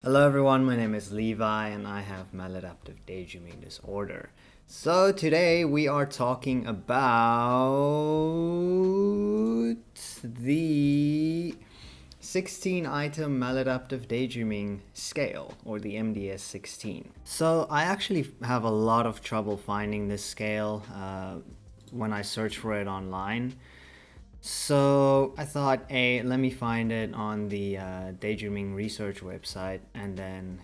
Hello everyone, my name is Levi and I have maladaptive daydreaming disorder. So today we are talking about the 16 item maladaptive daydreaming scale, or the MDS-16. So I actually have a lot of trouble finding this scale when I search for it online. So I thought, hey, let me find it on the Daydreaming research website and then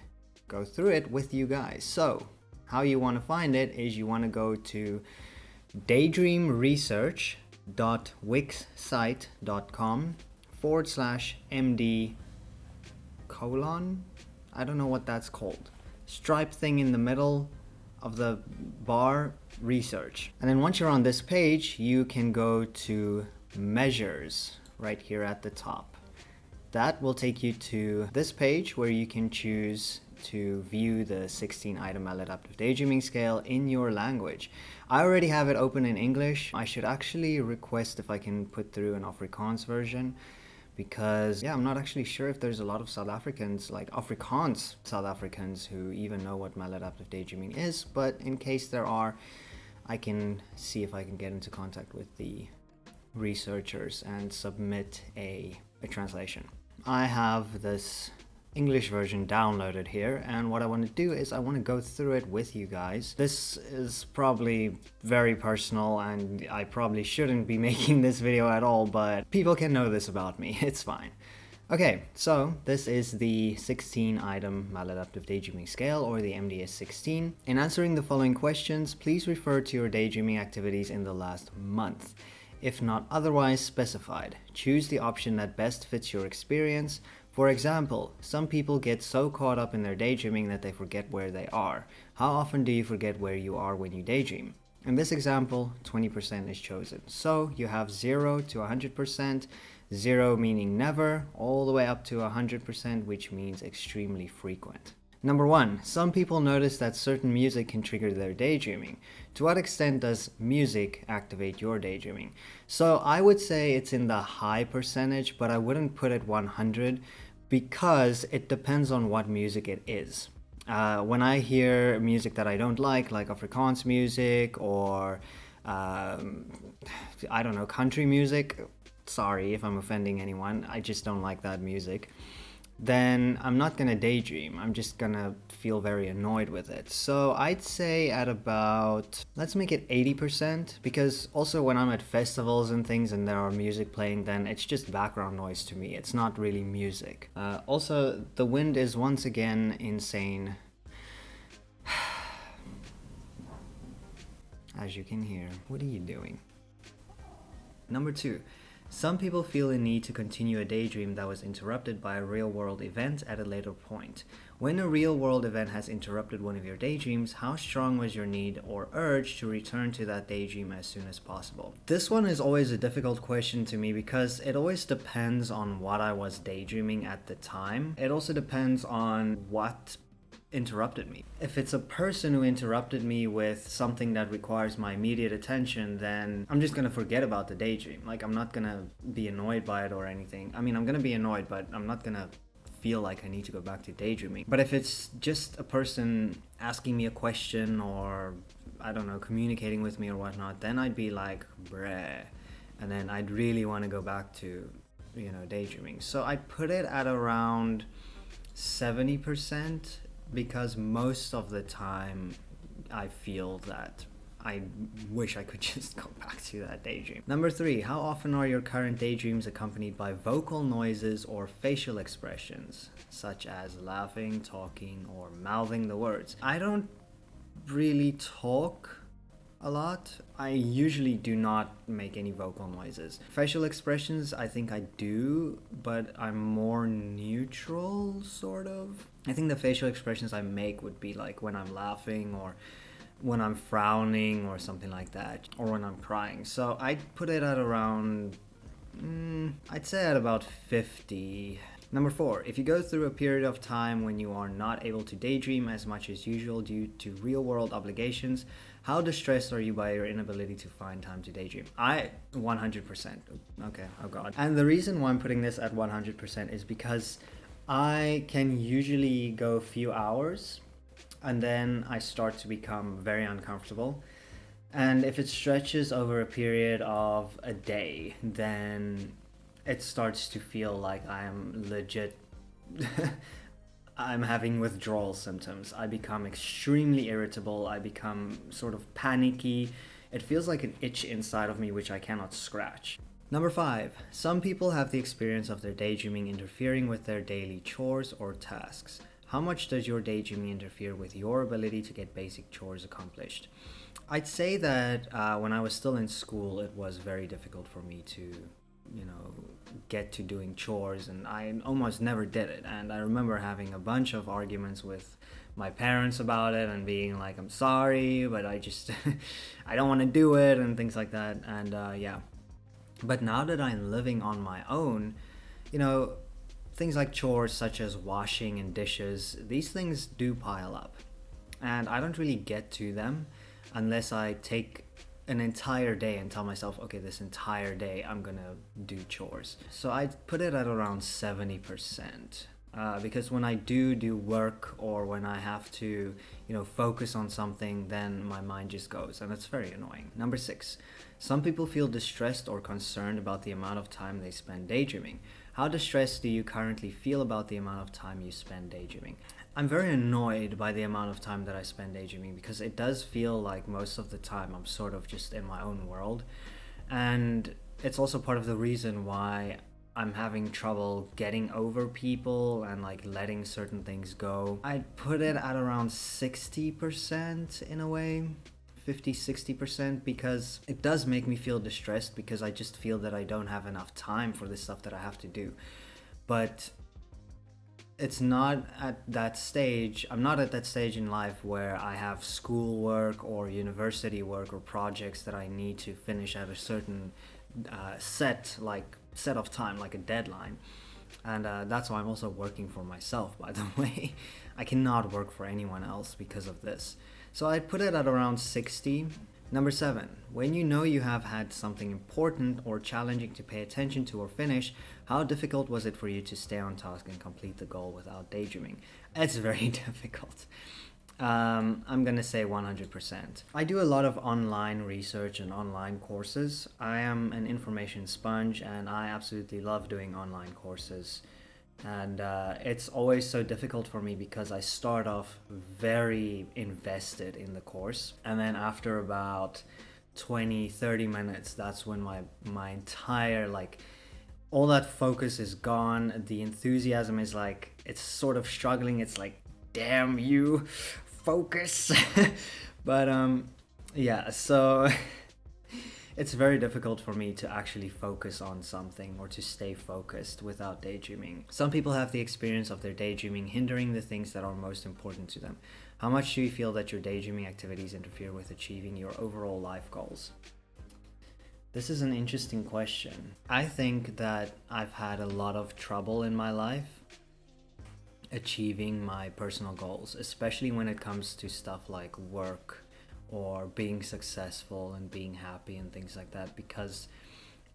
go through it with you guys. So how you want to find it is you want to go to daydreamresearch.wixsite.com/MD colon, I don't know what that's called, stripe thing in the middle of the bar, research. And then once you're on this page, you can go to measures right here at the top. That will take you to this page where you can choose to view the 16 item maladaptive daydreaming scale in your language. I already have it open in English. I should actually request if I can put through an Afrikaans version, because I'm not actually sure if there's a lot of South Africans, like Afrikaans South Africans, who even know what maladaptive daydreaming is. But in case there are, I can see if I can get into contact with the researchers and submit a translation. I have this English version downloaded here, and what I want to do is I want to go through it with you guys. This is probably very personal and I probably shouldn't be making this video at all, but people can know this about me. It's fine. Okay, so this is the 16 item maladaptive daydreaming scale, or the MDS-16. In answering the following questions, please refer to your daydreaming activities in the last month. If not otherwise specified, choose the option that best fits your experience. For example, some people get so caught up in their daydreaming that they forget where they are. How often do you forget where you are when you daydream? In this example, 20% is chosen. So you have 0 to 100%, 0 meaning never, all the way up to 100%, which means extremely frequent. Number 1, some people notice that certain music can trigger their daydreaming. To what extent does music activate your daydreaming? So I would say it's in the high percentage, but I wouldn't put it 100 because it depends on what music it is. When I hear music that I don't like Afrikaans music or I don't know, country music, sorry if I'm offending anyone, I just don't like that music, then I'm not gonna daydream. I'm just gonna feel very annoyed with it. So I'd say at about, let's make it 80%, because also when I'm at festivals and things and there are music playing, then it's just background noise to me. It's not really music. Also, the wind is once again insane. As you can hear. What are you doing? Number 2. Some people feel a need to continue a daydream that was interrupted by a real-world event at a later point. When a real-world event has interrupted one of your daydreams, how strong was your need or urge to return to that daydream as soon as possible? This one is always a difficult question to me because it always depends on what I was daydreaming at the time. It also depends on what interrupted me. If it's a person who interrupted me with something that requires my immediate attention, then I'm just gonna forget about the daydream. Like, I'm not gonna be annoyed by it or anything. I mean, I'm gonna be annoyed, but I'm not gonna feel like I need to go back to daydreaming. But if it's just a person asking me a question or, I don't know, communicating with me or whatnot, then I'd be like, bruh. And then I'd really want to go back to, daydreaming. So I'd put it at around 70%. Because most of the time I feel that I wish I could just go back to that daydream. Number 3, how often are your current daydreams accompanied by vocal noises or facial expressions, such as laughing, talking, or mouthing the words? I don't really talk a lot. I usually do not make any vocal noises. Facial expressions, I think I do, but I'm more neutral, sort of. I think the facial expressions I make would be like when I'm laughing or when I'm frowning or something like that, or when I'm crying. So I'd put it at around, I'd say at about 50. Number 4, if you go through a period of time when you are not able to daydream as much as usual due to real-world obligations, how distressed are you by your inability to find time to daydream? 100%. Okay, oh god. And the reason why I'm putting this at 100% is because I can usually go a few hours and then I start to become very uncomfortable. And if it stretches over a period of a day, then it starts to feel like I am legit. I'm having withdrawal symptoms. I become extremely irritable. I become sort of panicky. It feels like an itch inside of me which I cannot scratch. Number 5. Some people have the experience of their daydreaming interfering with their daily chores or tasks. How much does your daydreaming interfere with your ability to get basic chores accomplished? I'd say that when I was still in school, it was very difficult for me to, get to doing chores, and I almost never did it. And I remember having a bunch of arguments with my parents about it and being like, I'm sorry, but I just, I don't want to do it, and things like that. And yeah. But now that I'm living on my own, things like chores such as washing and dishes, these things do pile up. And I don't really get to them unless I take an entire day and tell myself, okay, this entire day I'm gonna do chores. So I put it at around 70%. Because when I do work, or when I have to, focus on something, then my mind just goes, and it's very annoying. Number 6, some people feel distressed or concerned about the amount of time they spend daydreaming. How distressed do you currently feel about the amount of time you spend daydreaming? I'm very annoyed by the amount of time that I spend daydreaming, because it does feel like most of the time I'm sort of just in my own world. And it's also part of the reason why I'm having trouble getting over people and like letting certain things go. I'd put it at around 60% in a way. 50-60%, because it does make me feel distressed, because I just feel that I don't have enough time for the stuff that I have to do. But it's not at that stage. I'm not at that stage in life where I have schoolwork or university work or projects that I need to finish at a certain set of time, like a deadline. And that's why I'm also working for myself, by the way. I cannot work for anyone else because of this. So I'd put it at around 60. Number 7, when you know you have had something important or challenging to pay attention to or finish, how difficult was it for you to stay on task and complete the goal without daydreaming? It's very difficult. I'm gonna say 100%. I do a lot of online research and online courses. I am an information sponge, and I absolutely love doing online courses. And it's always so difficult for me, because I start off very invested in the course, and then after about 20-30 minutes, that's when my entire, all that focus is gone. The enthusiasm is it's sort of struggling. It's like, damn you, focus. But yeah, so it's very difficult for me to actually focus on something or to stay focused without daydreaming. Some people have the experience of their daydreaming hindering the things that are most important to them. How much do you feel that your daydreaming activities interfere with achieving your overall life goals? This is an interesting question. I think that I've had a lot of trouble in my life achieving my personal goals, especially when it comes to stuff like work or being successful and being happy and things like that, because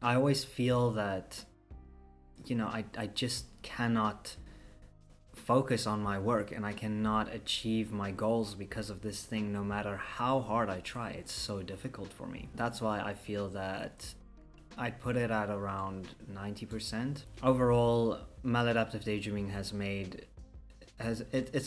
I always feel that, I just cannot focus on my work, and I cannot achieve my goals because of this thing, no matter how hard I try. It's so difficult for me. That's why I feel that I'd put it at around 90%. Overall, maladaptive daydreaming it's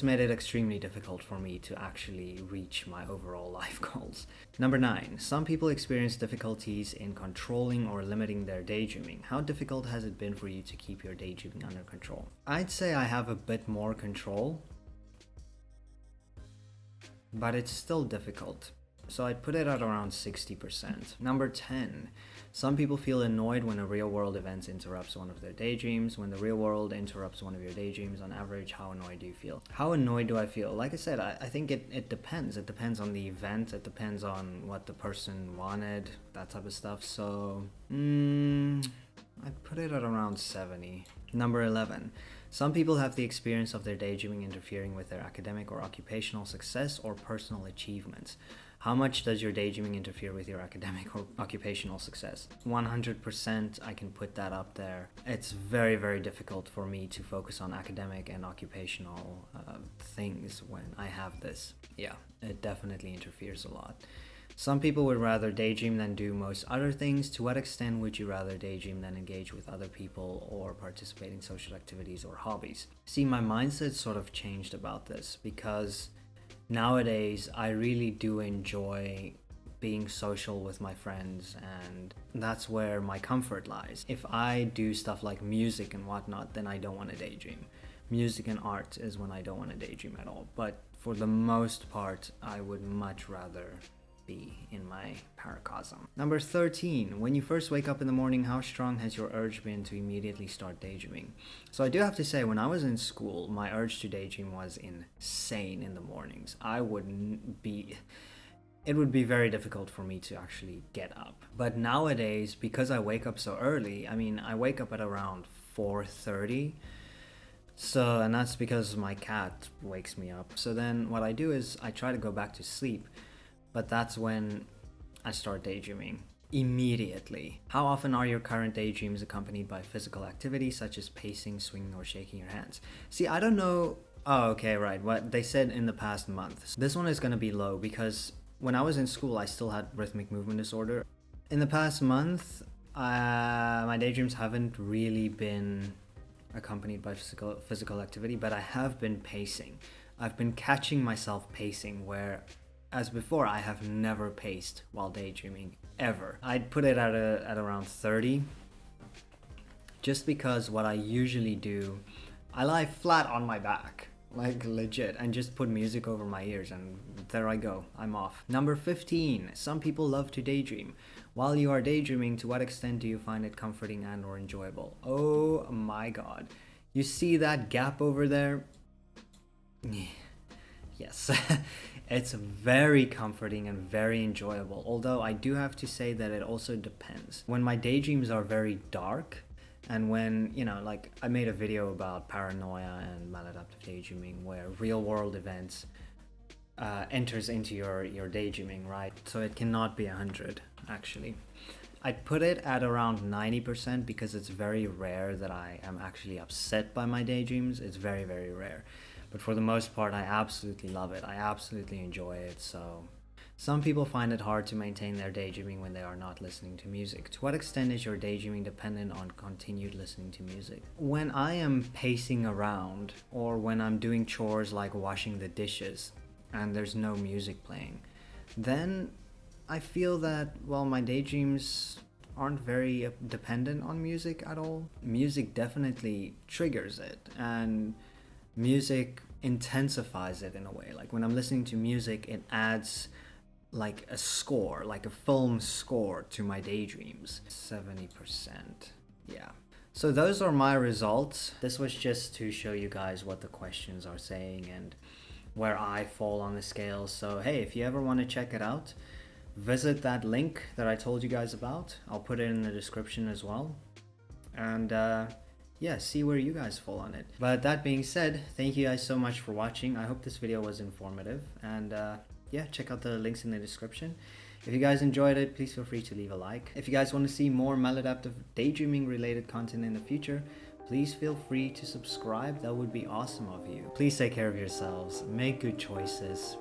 made it extremely difficult for me to actually reach my overall life goals. Number 9, some people experience difficulties in controlling or limiting their daydreaming. How difficult has it been for you to keep your daydreaming under control? I'd say I have a bit more control, but it's still difficult. So I'd put it at around 60%. Number 10, some people feel annoyed when a real-world event interrupts one of their daydreams. When the real world interrupts one of your daydreams, on average, how annoyed do you feel? How annoyed do I feel? Like I said, I think it depends. It depends on the event. It depends on what the person wanted, that type of stuff. So, I'd put it at around 70. Number 11. Some people have the experience of their daydreaming interfering with their academic or occupational success or personal achievements. How much does your daydreaming interfere with your academic or occupational success? 100% I can put that up there. It's very, very difficult for me to focus on academic and occupational things when I have this. Yeah, it definitely interferes a lot. Some people would rather daydream than do most other things. To what extent would you rather daydream than engage with other people or participate in social activities or hobbies? See, my mindset sort of changed about this because nowadays I really do enjoy being social with my friends, and that's where my comfort lies. If I do stuff like music and whatnot, then I don't want to daydream. Music and art is when I don't want to daydream at all. But for the most part, I would much rather be in my paracosm. Number 13, when you first wake up in the morning, how strong has your urge been to immediately start daydreaming? So I do have to say, when I was in school, my urge to daydream was insane in the mornings. It would be very difficult for me to actually get up. But nowadays, because I wake up so early, I wake up at around 4:30. So, and that's because my cat wakes me up. So then what I do is I try to go back to sleep. But that's when I start daydreaming immediately. How often are your current daydreams accompanied by physical activity such as pacing, swinging, or shaking your hands? See, I don't know. Oh, okay, right. What they said in the past month. This one is going to be low because when I was in school, I still had rhythmic movement disorder. In the past month, my daydreams haven't really been accompanied by physical activity, but I have been pacing. I've been catching myself pacing where, as before, I have never paced while daydreaming, ever. I'd put it at around 30, just because what I usually do, I lie flat on my back, like legit, and just put music over my ears, and there I go, I'm off. Number 15, some people love to daydream. While you are daydreaming, to what extent do you find it comforting and or enjoyable? Oh my god. You see that gap over there? Yes. It's very comforting and very enjoyable, although I do have to say that it also depends. When my daydreams are very dark, and when, like I made a video about paranoia and maladaptive daydreaming where real world events enters into your daydreaming, right? So it cannot be 100 actually. I'd put it at around 90% because it's very rare that I am actually upset by my daydreams. It's very, very rare. But for the most part, I absolutely love it. I absolutely enjoy it. So some people find it hard to maintain their daydreaming when they are not listening to music. To what extent is your daydreaming dependent on continued listening to music? When I am pacing around or when I'm doing chores like washing the dishes and there's no music playing, then I feel that, well, my daydreams aren't very dependent on music at all. Music definitely triggers it, and music intensifies it in a way. Like when I'm listening to music, it adds like a score, like a film score to my daydreams. 70%. Yeah. So those are my results. This was just to show you guys what the questions are saying and where I fall on the scale. So hey, if you ever want to check it out, visit that link that I told you guys about. I'll put it in the description as well. And yeah, see where you guys fall on it. But that being said, thank you guys so much for watching. I hope this video was informative, and yeah, check out the links in the description. If you guys enjoyed it, please feel free to leave a like. If you guys want to see more maladaptive daydreaming related content in the future, please feel free to subscribe. That would be awesome of you. Please take care of yourselves, make good choices,